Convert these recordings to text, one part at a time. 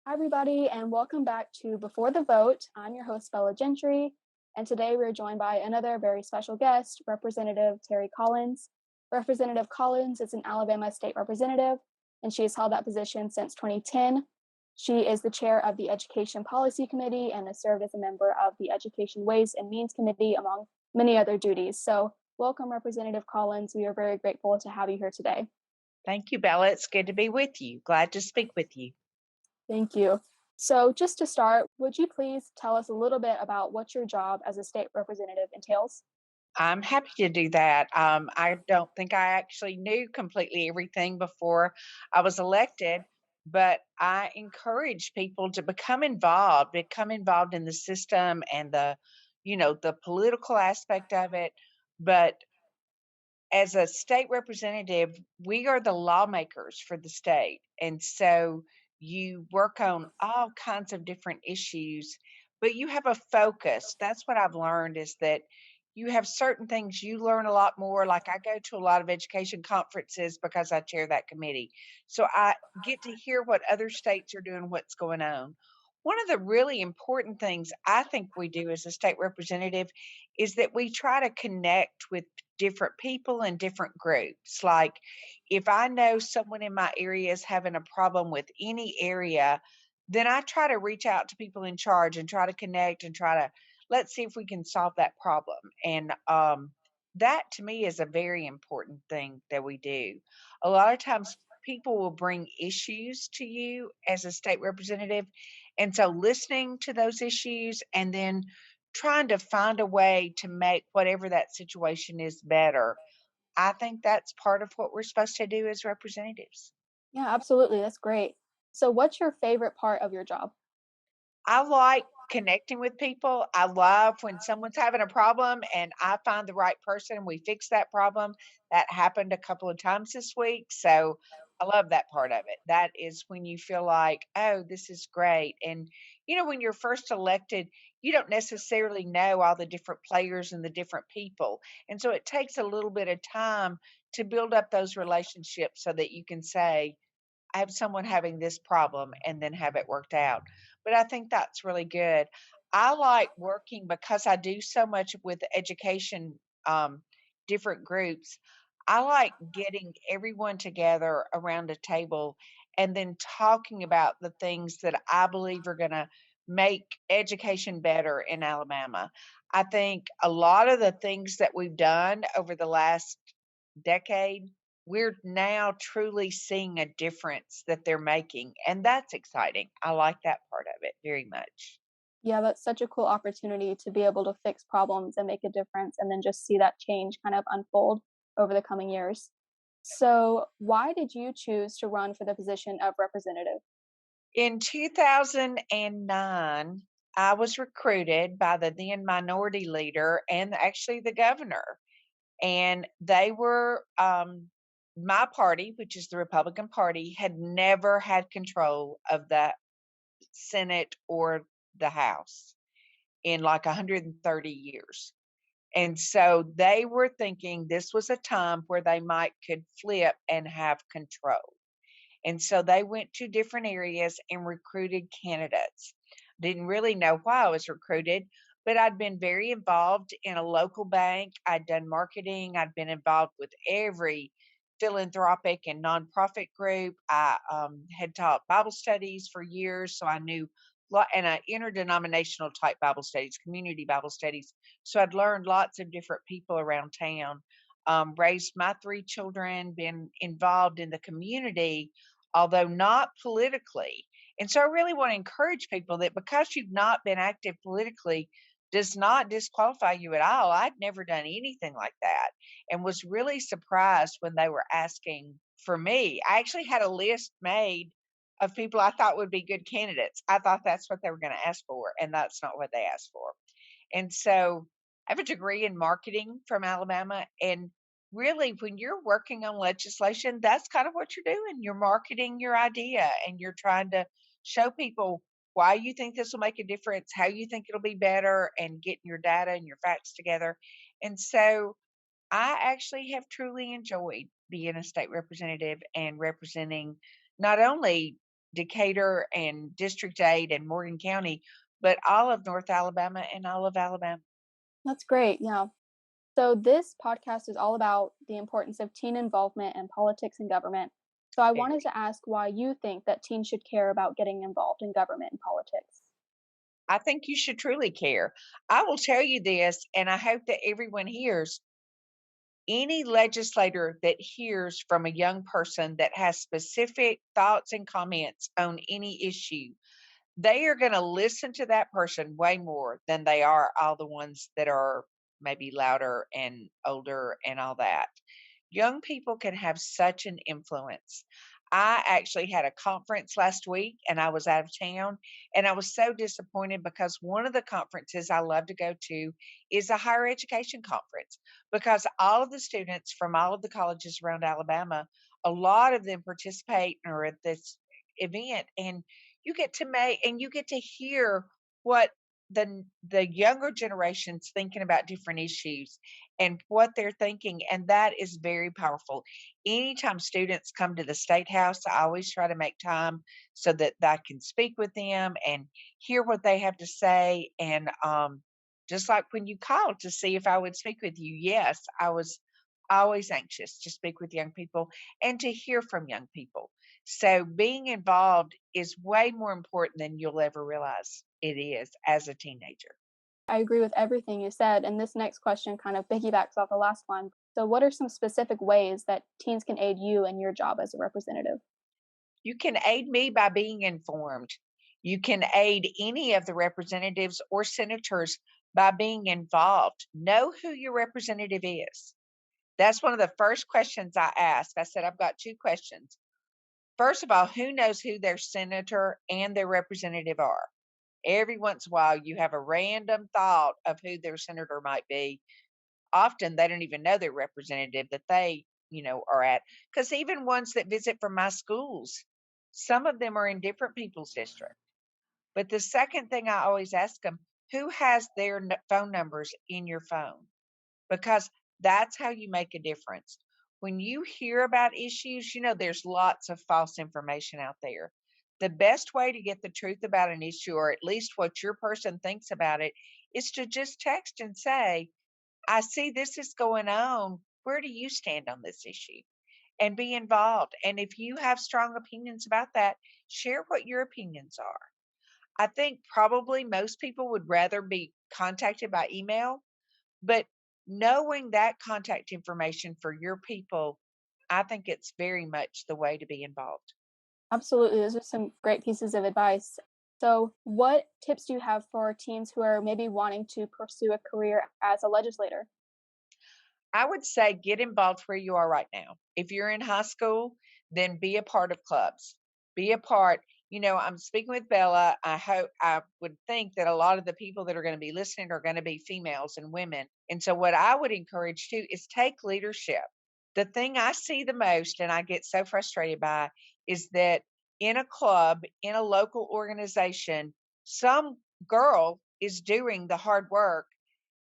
Hi, everybody, and welcome back to Before the Vote. I'm your host, Bella Gentry, and today we're joined by another very special guest, Representative Terry Collins. Representative Collins is an Alabama state representative, and she has held that position since 2010. She is the chair of the Education Policy Committee and has served as a member of the Education Ways and Means Committee, among many other duties. So, welcome, Representative Collins. We are very grateful to have you here today. Thank you, Bella. It's good to be with you. Glad to speak with you. Thank you. So, just to start, would you please tell us a little bit about what your job as a state representative entails? I'm happy to do that. I don't think I actually knew completely everything before I was elected, but I encourage people to become involved in the system and the political aspect of it. But as a state representative, we are the lawmakers for the state. And so you work on all kinds of different issues, but you have a focus. That's what I've learned is that you have certain things you learn a lot more. Like I go to a lot of education conferences because I chair that committee. So I get to hear what other states are doing, what's going on. One of the really important things I think we do as a state representative is that we try to connect with different people and different groups. Like if I know someone in my area is having a problem with any area, then I try to reach out to people in charge and try to connect and try to let's see if we can solve that problem. And that to me is a very important thing that we do. A lot of times people will bring issues to you as a state representative. And so listening to those issues and then trying to find a way to make whatever that situation is better. I think that's part of what we're supposed to do as representatives. Yeah, absolutely. That's great. So, what's your favorite part of your job? I like connecting with people. I love when someone's having a problem and I find the right person and we fix that problem. That happened a couple of times this week. So I love that part of it. That is when you feel like, oh, this is great. And, when you're first elected, you don't necessarily know all the different players and the different people. And so it takes a little bit of time to build up those relationships so that you can say, I have someone having this problem and then have it worked out. But I think that's really good. I like working because I do so much with education, different groups. I like getting everyone together around a table and then talking about the things that I believe are going to make education better in Alabama. I think a lot of the things that we've done over the last decade, we're now truly seeing a difference that they're making, and that's exciting. I like that part of it very much. Yeah, that's such a cool opportunity to be able to fix problems and make a difference, and then just see that change kind of unfold over the coming years. So, why did you choose to run for the position of representative? In 2009, I was recruited by the then minority leader and actually the governor, and they were my party, which is the Republican Party, had never had control of the Senate or the House in like 130 years. And so they were thinking this was a time where they might could flip and have control. And so they went to different areas and recruited candidates. Didn't really know why I was recruited, but I'd been very involved in a local bank. I'd done marketing. I'd been involved with every philanthropic and nonprofit group. I had taught Bible studies for years, so I knew and interdenominational type Bible studies, community Bible studies. So I'd learned lots of different people around town. Raised my three children, been involved in the community, although not politically. And so I really want to encourage people that because you've not been active politically does not disqualify you at all. I'd never done anything like that and was really surprised when they were asking for me. I actually had a list made of people I thought would be good candidates. I thought that's what they were going to ask for, and that's not what they asked for. And so I have a degree in marketing from Alabama. And really, when you're working on legislation, that's kind of what you're doing. You're marketing your idea and you're trying to show people why you think this will make a difference, how you think it'll be better, and getting your data and your facts together. And so I actually have truly enjoyed being a state representative and representing not only Decatur and District 8 and Morgan County, but all of North Alabama and all of Alabama. That's great. Yeah. So, this podcast is all about the importance of teen involvement in politics and government. So, I wanted Very. to ask why you think that teens should care about getting involved in government and politics. I think you should truly care. I will tell you this, and I hope that everyone hears any legislator that hears from a young person that has specific thoughts and comments on any issue, they are going to listen to that person way more than they are all the ones that are maybe louder and older and all that. Young people can have such an influence. I actually had a conference last week and I was out of town, and I was so disappointed because one of the conferences I love to go to is a higher education conference, because all of the students from all of the colleges around Alabama, a lot of them participate or at this event, and you get to hear what the younger generations thinking about different issues and what they're thinking, and that is very powerful. Anytime students come to the state house, I always try to make time so that I can speak with them and hear what they have to say. And just like when you called to see if I would speak with you, yes, I was always anxious to speak with young people and to hear from young people. So being involved is way more important than you'll ever realize it is as a teenager. I agree with everything you said. And this next question kind of piggybacks off the last one. So, what are some specific ways that teens can aid you in your job as a representative? You can aid me by being informed. You can aid any of the representatives or senators by being involved. Know who your representative is. That's one of the first questions I ask. I said, I've got two questions. First of all, who knows who their senator and their representative are? Every once in a while, you have a random thought of who their senator might be. Often they don't even know their representative that they are at. Because even ones that visit from my schools, some of them are in different people's district. But the second thing I always ask them, who has their phone numbers in your phone? Because that's how you make a difference. When you hear about issues, there's lots of false information out there. The best way to get the truth about an issue, or at least what your person thinks about it, is to just text and say, I see this is going on. Where do you stand on this issue? And be involved. And if you have strong opinions about that, share what your opinions are. I think probably most people would rather be contacted by email, but knowing that contact information for your people, I think it's very much the way to be involved. Absolutely. Those are some great pieces of advice. So, what tips do you have for teens who are maybe wanting to pursue a career as a legislator? I would say get involved where you are right now. If you're in high school, then be a part of clubs. Be a part. I'm speaking with Bella. I would think that a lot of the people that are going to be listening are going to be females and women. And so what I would encourage too is take leadership. The thing I see the most and I get so frustrated by is that in a club, in a local organization, some girl is doing the hard work,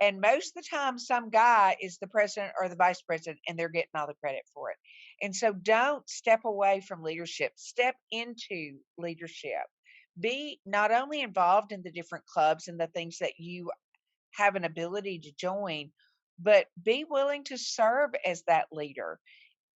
and most of the time, some guy is the president or the vice president, and they're getting all the credit for it. And so don't step away from leadership, step into leadership. Be not only involved in the different clubs and the things that you have an ability to join, but be willing to serve as that leader.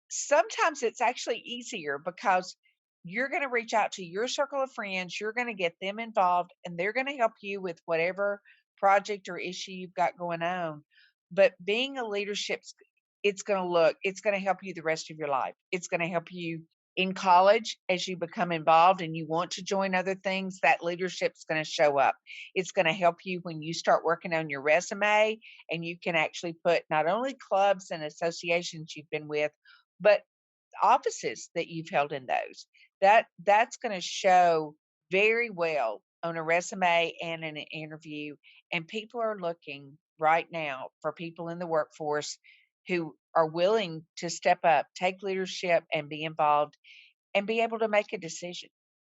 Sometimes it's actually easier because you're going to reach out to your circle of friends, you're going to get them involved, and they're going to help you with whatever project or issue you've got going on. But being a leadership, it's going to help you the rest of your life. It's going to help you in college as you become involved and you want to join other things. That leadership's going to show up. It's going to help you when you start working on your resume, and you can actually put not only clubs and associations you've been with, but offices that you've held in those. That's going to show very well on a resume and in an interview. And people are looking right now for people in the workforce who are willing to step up, take leadership, and be involved and be able to make a decision.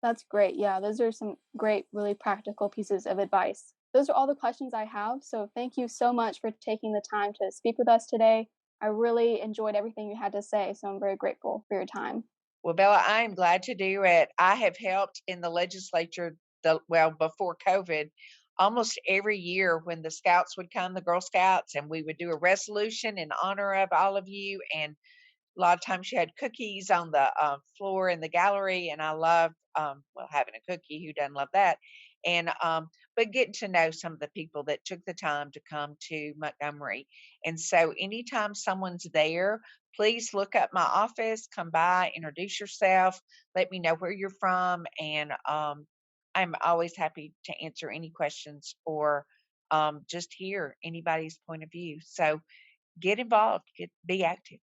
That's great. Yeah, those are some great, really practical pieces of advice. Those are all the questions I have. So, thank you so much for taking the time to speak with us today. I really enjoyed everything you had to say. So, I'm very grateful for your time. Well, Bella, I am glad to do it. I have helped in the legislature before COVID, almost every year when the scouts would come, the Girl Scouts, and we would do a resolution in honor of all of you. And a lot of times you had cookies on the floor in the gallery, and I love well, having a cookie. Who doesn't love that? And but getting to know some of the people that took the time to come to Montgomery. And so anytime someone's there, please look up my office, come by, introduce yourself, let me know where you're from, and I'm always happy to answer any questions or just hear anybody's point of view. So get involved, be active.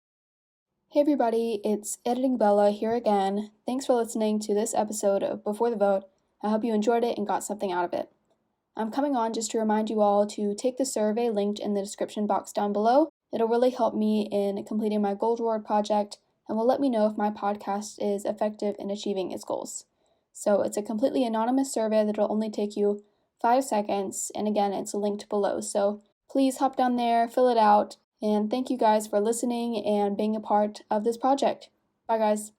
Hey everybody, it's Editing Bella here again. Thanks for listening to this episode of Before the Vote. I hope you enjoyed it and got something out of it. I'm coming on just to remind you all to take the survey linked in the description box down below. It'll really help me in completing my Gold Award project and will let me know if my podcast is effective in achieving its goals. So it's a completely anonymous survey that'll only take you 5 seconds, and again, it's linked below. So please hop down there, fill it out, and thank you guys for listening and being a part of this project. Bye, guys.